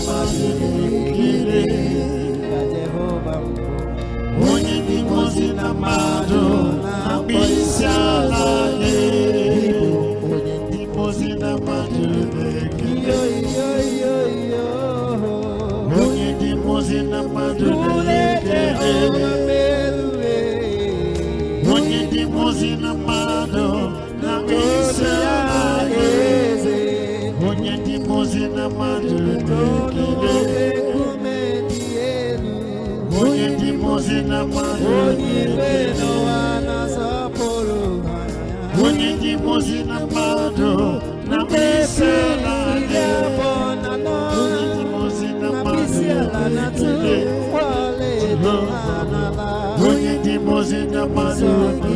mmadụ na-ekele ka Jehova mbụ. Onye dị mozi na mmadụ na-akpọ isi ala nye. Onye dị mozi na mmadụ na-ekele. Onye dị mozi na mmadụ na-ekele. Onye dị mozi na mmadụ na-akpọ isi ala nye. Onye dị mozi na mmadụ na-ekele. Onye dị mozi na mmadụ na-ekele. Onye dị mozi na mmadụ na-akpọ isi ala nye. Onye dị mozi na mmadụ na-ekele. Onye dị mozi na mmadụ na-ekele.